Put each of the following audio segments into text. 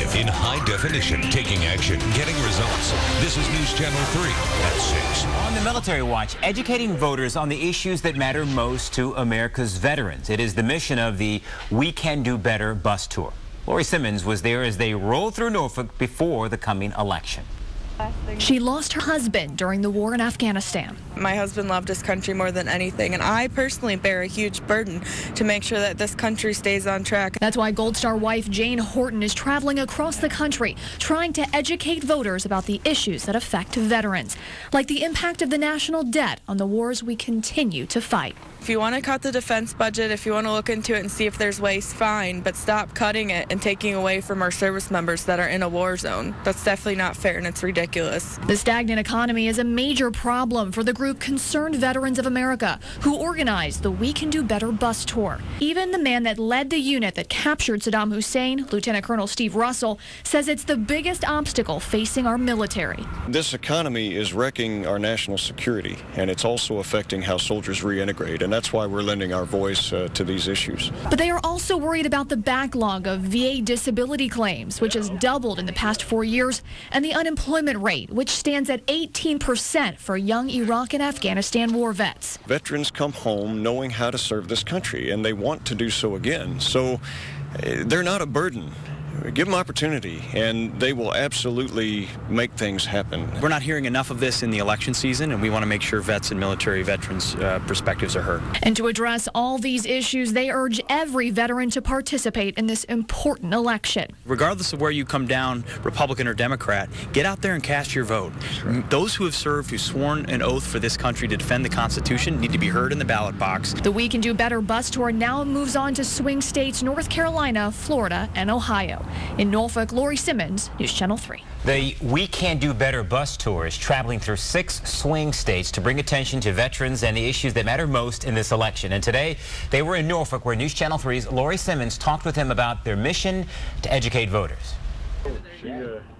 Live in high definition, taking action, getting results. This is News Channel 3 at 6. On the Military Watch, educating voters on the issues that matter most to America's veterans. It is the mission of the We Can Do Better bus tour. Lori Simmons was there as they rolled through Norfolk before the coming election. She lost her husband during the war in Afghanistan. My husband loved his country more than anything, and I personally bear a huge burden to make sure that this country stays on track. That's why Gold Star wife Jane Horton is traveling across the country, trying to educate voters about the issues that affect veterans, like the impact of the national debt on the wars we continue to fight. If you want to cut the defense budget, if you want to look into it and see if there's ways, fine, but stop cutting it and taking away from our service members that are in a war zone. That's definitely not fair, and it's ridiculous. The stagnant economy is a major problem for the group Concerned Veterans of America, who organized the We Can Do Better bus tour. Even the man that led the unit that captured Saddam Hussein, Lieutenant Colonel Steve Russell, says it's the biggest obstacle facing our military. This economy is wrecking our national security, and it's also affecting how soldiers reintegrate. And that's why we're lending our voice to these issues. But they are also worried about the backlog of VA disability claims, which has doubled in the past 4 years, and the unemployment rate, which stands at 18% for young Iraq and Afghanistan war vets. Veterans come home knowing how to serve this country, and they want to do so again. So they're not a burden. Give them opportunity, and they will absolutely make things happen. We're not hearing enough of this in the election season, and we want to make sure vets and military veterans' perspectives are heard. And to address all these issues, they urge every veteran to participate in this important election. Regardless of where you come down, Republican or Democrat, get out there and cast your vote. Right. Those who have served, who've sworn an oath for this country to defend the Constitution, need to be heard in the ballot box. The We Can Do Better bus tour now moves on to swing states North Carolina, Florida, and Ohio. In Norfolk, Lori Simmons, News Channel 3. The We Can Do Better bus tour is traveling through 6 swing states to bring attention to veterans and the issues that matter most in this election. And today, they were in Norfolk, where News Channel 3's Lori Simmons talked with him about their mission to educate voters.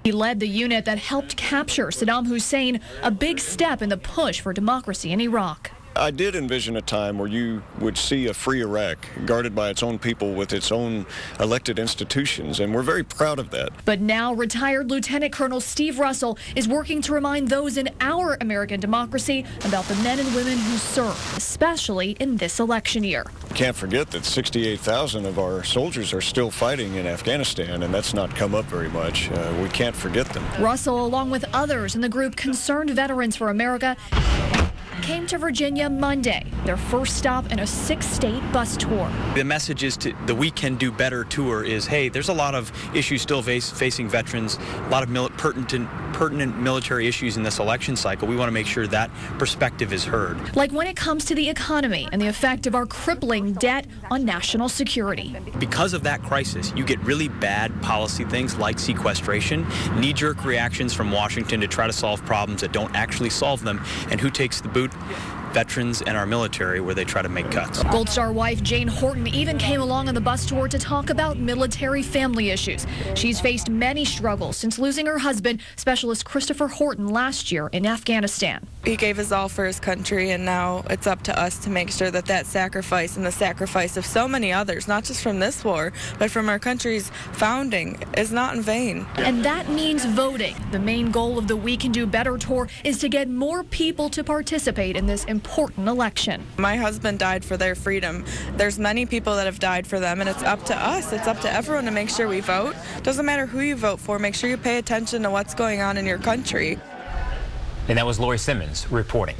He led the unit that helped capture Saddam Hussein, a big step in the push for democracy in Iraq. I did envision a time where you would see a free Iraq guarded by its own people with its own elected institutions, and we're very proud of that. But now retired Lieutenant Colonel Steve Russell is working to remind those in our American democracy about the men and women who serve, especially in this election year. Can't forget that 68,000 of our soldiers are still fighting in Afghanistan, and that's not come up very much. We can't forget them. Russell, along with others in the group Concerned Veterans for America, came to Virginia Monday, their first stop in a 6-state bus tour. The message is to the We Can Do Better tour is, hey, there's a lot of issues still facing veterans, a lot of pertinent military issues in this election cycle. We want to make sure that perspective is heard. Like when it comes to the economy and the effect of our crippling debt on national security. Because of that crisis, you get really bad policy things like sequestration, knee-jerk reactions from Washington to try to solve problems that don't actually solve them, and who takes the boot? Veterans and our military, where they try to make cuts. Gold Star wife Jane Horton even came along on the bus tour to talk about military family issues. She's faced many struggles since losing her husband, Specialist Christopher Horton, last year in Afghanistan. He gave his all for his country, and now it's up to us to make sure that that sacrifice and the sacrifice of so many others, not just from this war, but from our country's founding, is not in vain. And that means voting. The main goal of the We Can Do Better tour is to get more people to participate in this important election. My husband died for their freedom. There's many people that have died for them, and it's up to us. It's up to everyone to make sure we vote. Doesn't matter who you vote for. Make sure you pay attention to what's going on in your country. And that was Lori Simmons reporting.